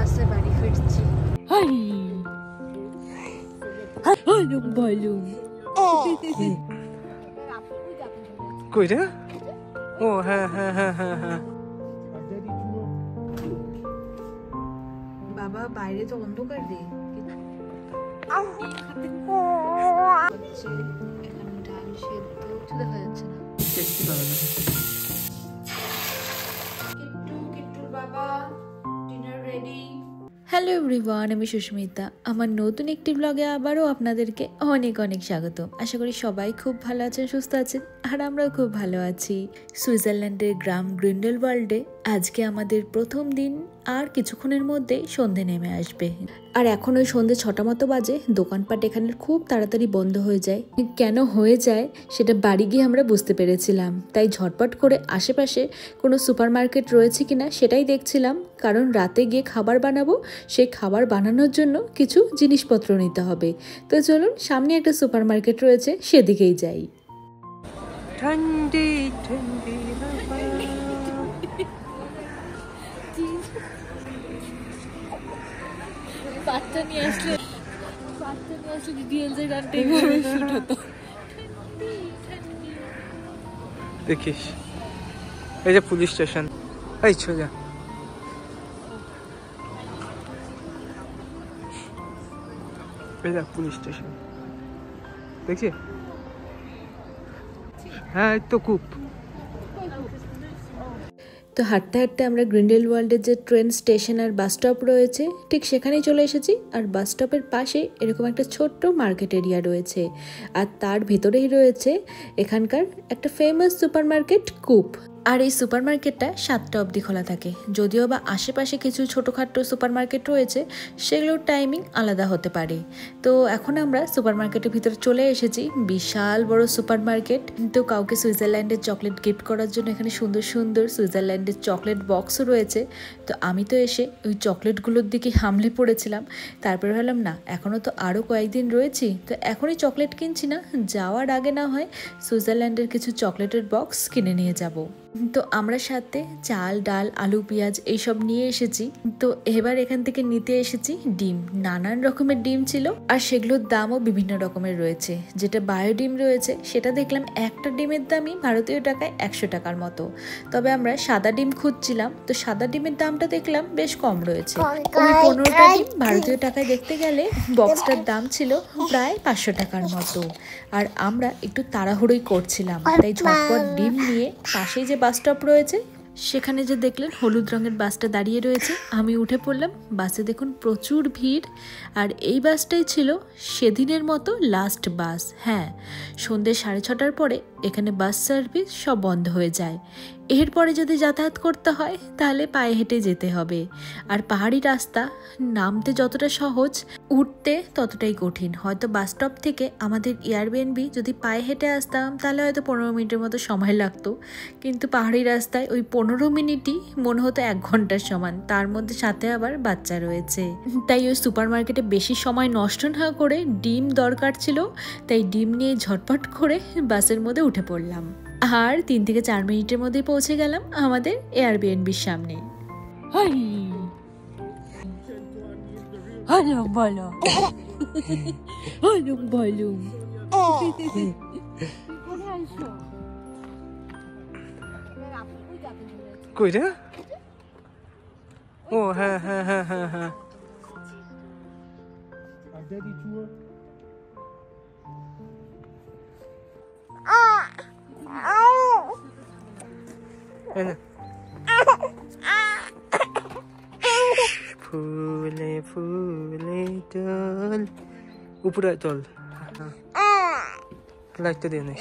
বাসে বাড়ি ফিরছি। কই রে? ও হ্যাঁ হ্যাঁ হ্যাঁ হ্যাঁ হ্যাঁ। বাবা বাইরে তো অন্ধকার রে। এখানে ডাল সেদ্ধ কিছু দেখা যাচ্ছে না। কিট্টুর বাবা ডিনার রেডি। হ্যালো এভরিওয়ান, আমি সুস্মিতা। আমার নতুন একটি ব্লগে আবারও আপনাদেরকে অনেক অনেক স্বাগত। আশা করি সবাই খুব ভালো আছেন, সুস্থ আছেন, আর আমরাও খুব ভালো আছি। সুইজারল্যান্ডের গ্রাম গ্রিন্ডেলওয়াল্ডে আজকে আমাদের প্রথম দিন। আর কিছুক্ষণের মধ্যেই সন্ধে নেমে আসবে। আর এখন ওই সন্ধে 6টা মতো বাজে। দোকানপাট এখানে খুব তাড়াতাড়ি বন্ধ হয়ে যায়। কেন হয়ে যায় সেটা বাড়ি গিয়ে আমরা বুঝতে পেরেছিলাম। তাই ঝটপট করে আশেপাশে কোনো সুপার মার্কেট রয়েছে কিনা সেটাই দেখছিলাম, কারণ রাতে গিয়ে খাবার বানাবো। সেই খাবার বানানোর জন্য কিছু জিনিসপত্র নিতে হবে। তো চলুন, সামনে একটা সুপার মার্কেট রয়েছে, সেদিকেই যাই। ঠান্ডি ঠান্ডি বাচ্চা নিয়ে আসলে ডিএলজে গানটা এইভাবে শুট হতো। দেখিস, এই যে পুলিশ স্টেশন। এই সোজা এই যে পুলিশ স্টেশন, দেখছি। হ্যাঁ এই তো কূপ। তো হাঁটতে হাঁটতে আমরা গ্রিন্ডেলওয়াল্ডের যে ট্রেন স্টেশন আর বাস স্টপ রয়েছে ঠিক সেখানেই চলে এসেছি। আর বাস স্টপের পাশে এরকম একটা ছোট্ট মার্কেট এরিয়া রয়েছে, আর তার ভেতরেই রয়েছে এখানকার একটা ফেমাস সুপার মার্কেট কূপ। আর এই সুপার মার্কেটটা 7টা অবধি খোলা থাকে। যদিও বা আশেপাশে কিছু ছোটোখাটো সুপার মার্কেট রয়েছে, সেগুলোর টাইমিং আলাদা হতে পারে। তো এখন আমরা সুপার মার্কেটের ভিতরে চলে এসেছি। বিশাল বড় সুপার মার্কেট। তো কাউকে সুইজারল্যান্ডের চকলেট গিফট করার জন্য এখানে সুন্দর সুন্দর সুইজারল্যান্ডের চকলেট বক্সও রয়েছে। তো আমি তো এসে ওই চকলেটগুলোর দিকে হামলে পড়েছিলাম। তারপরে ভাবলাম না, এখনও তো আরও কয়েকদিন রয়েছি, তো এখনই চকলেট কিনছি না, যাওয়ার আগে না হয় সুইজারল্যান্ডের কিছু চকলেটের বক্স কিনে নিয়ে যাব। তো আমরা সাথে চাল, ডাল, আলু, পেঁয়াজ এইসব নিয়ে এসেছি। তো এবার এখান থেকে নিতে এসেছি ডিম। নানান রকমের ডিম ছিল, আর সেগুলোর দামও বিভিন্ন রকমের রয়েছে। যেটা বায়ো ডিম রয়েছে সেটা দেখলাম একটা ডিমের দামই ভারতীয় টাকায় 100 টাকার মতো। তবে আমরা সাদা ডিম খুঁজছিলাম, তো সাদা ডিমের দামটা দেখলাম বেশ কম রয়েছে। ওই 15টা ডিম ভারতীয় টাকায় দেখতে গেলে বক্সটার দাম ছিল প্রায় 500 টাকার মতো। আর আমরা একটু তাড়াহুড়োই করছিলাম, তাই ঝটপট ডিম নিয়ে পাশেই যে বাস স্টপ রয়েছে সেখানে যে দেখলেন হলুদ রঙের বাসটা দাঁড়িয়ে রয়েছে, আমি উঠে পড়লাম। বাসে দেখুন প্রচুর ভিড়। আর এই বাসটাই ছিল সেদিনের মতো লাস্ট বাস। হ্যাঁ, সন্ধ্যে 6:30টার পরে এখানে বাস সার্ভিস সব বন্ধ হয়ে যায়। এরপরে যদি যাতায়াত করতে হয় তাহলে পায়ে হেঁটে যেতে হবে। আর পাহাড়ি রাস্তা, নামতে যতটা সহজ উঠতে ততটাই কঠিন। হয়তো বাস স্টপ থেকে আমাদের এয়ারবিএনবি যদি পায়ে হেঁটে আসতাম তাহলে হয়তো 15 মিনিটের মতো সময় লাগতো, কিন্তু পাহাড়ি রাস্তায় ওই 15 মিনিটই মনে হতো 1 ঘন্টার সমান। তার মধ্যে সাথে আবার বাচ্চা রয়েছে। তাই ওই সুপার মার্কেটে বেশি সময় নষ্ট না করে ডিম দরকার ছিল, তাই ডিম নিয়ে ঝটপট করে বাসের মধ্যে উঠে পড়লাম। আর 3 থেকে 4 মিনিটের মধ্যেই পৌঁছে গেলাম আমাদের এয়ারবিএনবির সামনে। কই রে? ও হ্যাঁ হ্যাঁ হ্যাঁ হ্যাঁ হ্যাঁ। ফুলে ফুলে জল উপরে চল, লাইটটা দিয়ে নিস।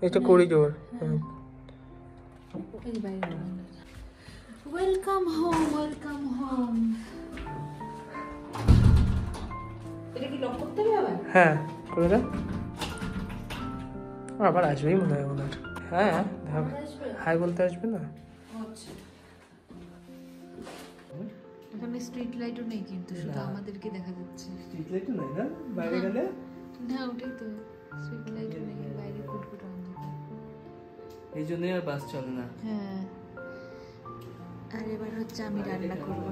এটা corridor. Welcome home, welcome home. এটা কি লক করতে হবে আবার? হ্যাঁ করে দে। আবার আসবেই মনে হয় ওনার। হ্যাঁ হাই বলতে আসবে না। এখানে স্ট্রিট লাইটও নেই, কিন্তু শুধু আমাদেরকে দেখা যাচ্ছে। স্ট্রিট লাইটও নাই না বাইরে গেলে? না, ওটাই তো, স্ট্রিট লাইটও নেই, বাইরে ফুটফুট অন্ধকার। এই জন্যই আর বাস চলে না। হ্যাঁ, আর এবার হচ্ছে আমি রান্না করব।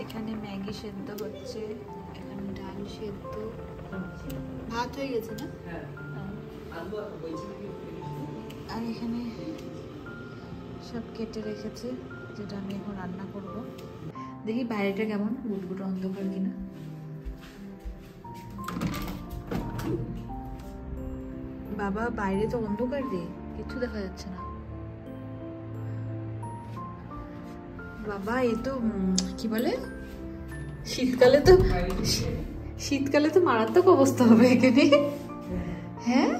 এখানে ম্যাগি সেদ্ধ হচ্ছে, এখানে ডাল সেদ্ধ, ভাত হয়ে গেছে না? আর এখানে সব কেটে রেখেছে, যেটা আমি এখন রান্না করব। দেখি বাইরেটা কেমন, গুটগুটো অন্ধকার কিনা। বাবা বাইরে তো অন্ধকার রে, কিছু দেখা যাচ্ছে না। বাবা এ তো কি বলে, শীতকালে তো মারাত্মক অবস্থা হবে এখানে। হ্যাঁ,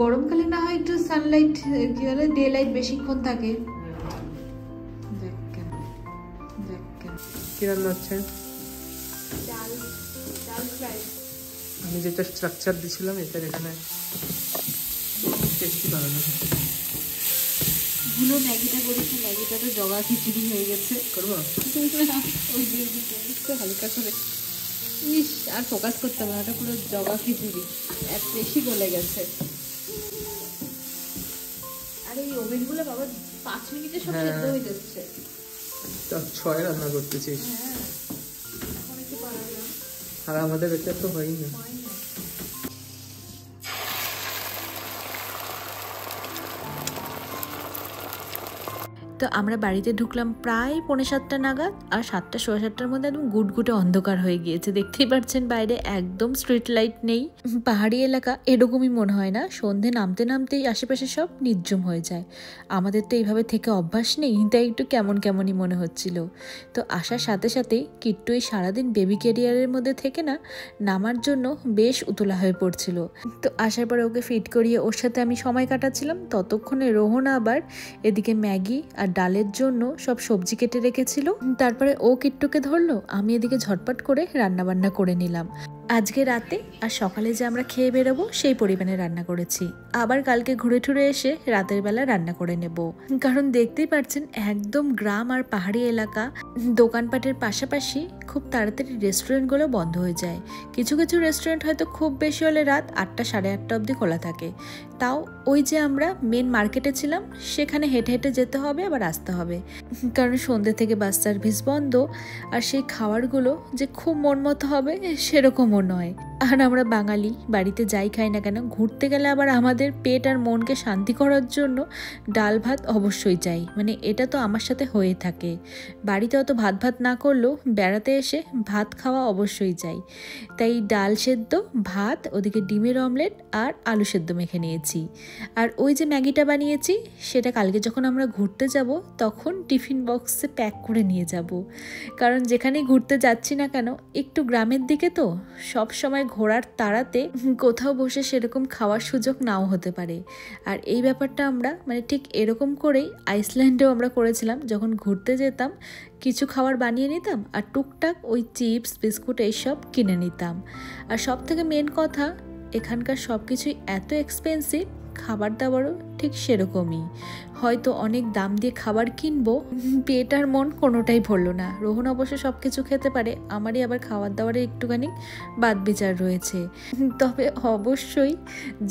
গরমকালে না হয় একটু সানলাইট কি বলে, ডে লাইট বেশিক্ষণ থাকে। কি রান্না হচ্ছে? আমি যেটা স্ট্রাকচার দিছিলাম এটা এখানে টেস্টি বানানো হচ্ছে। ভুলো ম্যাগিটা করেছি, ম্যাগিটা তো জগা খিচুড়ি হয়ে গেছে। করবো ওই দিয়ে দিতে একটু হালকা করে। ইস, আর ফোকাস করতে হবে না, ওটা পুরো জগা খিচুড়ি, এত বেশি গলে গেছে। আর এই ওভেনগুলো বাবা 5 মিনিটে সব সেদ্ধ হয়ে যাচ্ছে। 6 রান্না করতেছিস? হ্যাঁ, এখন একটু বাড়ালাম। আর আমাদের এটা তো হয়ই না। তো আমরা বাড়িতে ঢুকলাম প্রায় 6:45 নাগাদ, আর 7টা 7:15টার মধ্যে একদম গুটগুটে অন্ধকার হয়ে গিয়েছে। দেখতেই পাচ্ছেন বাইরে একদম স্ট্রিট লাইট নেই। পাহাড়ি এলাকা এরকমই মনে হয় না, সন্ধে নামতে নামতেই আশেপাশে সব নির্জম হয়ে যায়। আমাদের তো এইভাবে থেকে অভ্যাস নেই, তাই একটু কেমনই মনে হচ্ছিল। তো আসার সাথে সাথেই কিট্টু এই সারাদিন বেবি ক্যারিয়ারের মধ্যে থেকে না নামার জন্য বেশ উতলা হয়ে পড়ছিল। তো আসার পরে ওকে ফিট করিয়ে ওর সাথে আমি সময় কাটাচ্ছিলাম, ততক্ষণে রোহনা আবার এদিকে ম্যাগি আর ডালের জন্য সব সবজি কেটে রেখেছিল। তারপরে ও কিট্টুকে ধরলো, আমি এদিকে ঝটপট করে রান্না বান্না করে নিলাম। আজকে রাতে আর সকালে যে আমরা খেয়ে বেরোবো সেই পরিমাণে রান্না করেছি। আবার কালকে ঘুরে ঠুরে এসে রাতের বেলা রান্না করে নেব, কারণ দেখতেই পাচ্ছেন একদম গ্রাম আর পাহাড়ি এলাকা। দোকানপাটের পাশাপাশি খুব তাড়াতাড়ি রেস্টুরেন্টগুলো বন্ধ হয়ে যায়। কিছু কিছু রেস্টুরেন্ট হয়তো খুব বেশি হলে রাত 8টা 8:30 অবধি খোলা থাকে। তাও ওই যে আমরা মেন মার্কেটে ছিলাম সেখানে হেঁটে হেঁটে যেতে হবে, আবার আসতে হবে, কারণ সন্ধ্যে থেকে বাস সার্ভিস বন্ধ। আর সেই খাবারগুলো যে খুব মন মতো হবে সেরকমও নয়। আর আমরা বাঙালি বাড়িতে যাই খাই না কেন, ঘুরতে গেলে আবার আমাদের পেট আর মনকে শান্তি করার জন্য ডাল ভাত অবশ্যই চাই। মানে এটা তো আমার সাথে হয়ে থাকে। বাড়িতে অত ভাত না করলেও বেড়াতে এসে ভাত খাওয়া অবশ্যই চাই। তাই ডাল সেদ্ধ, ভাত, ওদিকে ডিমের অমলেট আর আলু সেদ্ধ মেখে নিয়েছি। আর ওই যে ম্যাগিটা বানিয়েছি সেটা কালকে যখন আমরা ঘুরতে যাব তখন টিফিন বক্সে প্যাক করে নিয়ে যাব। কারণ যেখানেই ঘুরতে যাচ্ছি না কেন, একটু গ্রামের দিকে তো সব সময় ঘোরার তাড়াতে কোথাও বসে সেরকম খাওয়ার সুযোগ নাও হতে পারে। আর এই ব্যাপারটা আমরা মানে ঠিক এরকম করেই আইসল্যান্ডেও আমরা করেছিলাম। যখন ঘুরতে যেতাম কিছু খাবার বানিয়ে নিতাম আর টুকটাক ওই চিপস বিস্কুট এইসব কিনে নিতাম। আর সব থেকে মেন কথা, এখানকার সব কিছুই এত এক্সপেন্সিভ, খাবার দাবারও ঠিক সেরকমই। হয়তো অনেক দাম দিয়ে খাবার কিনবো, পেট আর মন কোনোটাই ভরলো না। রোহন অবশ্য সব কিছু খেতে পারে, আমারই আবার খাবার দাবারে একটুখানি বাদ বিচার রয়েছে। তবে অবশ্যই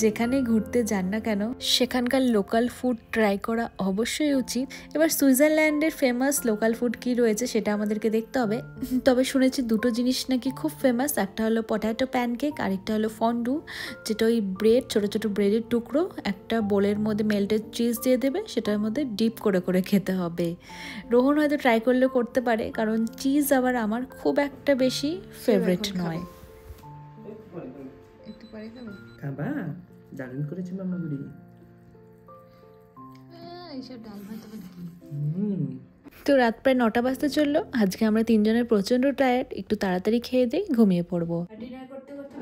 যেখানে ঘুরতে যান না কেন সেখানকার লোকাল ফুড ট্রাই করা অবশ্যই উচিত। এবার সুইজারল্যান্ডের ফেমাস লোকাল ফুড কি রয়েছে সেটা আমাদেরকে দেখতে হবে। তবে শুনেছি দুটো জিনিস নাকি খুব ফেমাস, একটা হলো পটাটো প্যানকেক, আরেকটা হলো ফন্ডু, যেটা ওই ব্রেড, ছোট ছোট ব্রেডের টুকরো একটা বোলের মধ্যে মেল্টেড চিজ দিয়ে দেবে, সেটার মধ্যে ডিপ করে করে খেতে হবে। রোহন হয়তো ট্রাই করলেও করতে পারে, কারণ চিজ আবার আমার খুব একটা বেশি ফেভারিট নয়। একটু পরে খাবে? খাবা? দারুণ করেছে মামা বুড়ি। এইসব ডাল ভাত তো রাত প্রায় 9টা বাজতে চললো। আজকে আমরা 3 জনের প্রচন্ড টায়ার্ড, একটু তাড়াতাড়ি খেয়ে দিয়ে ঘুমিয়ে পড়বো। ডিনার করতে করতে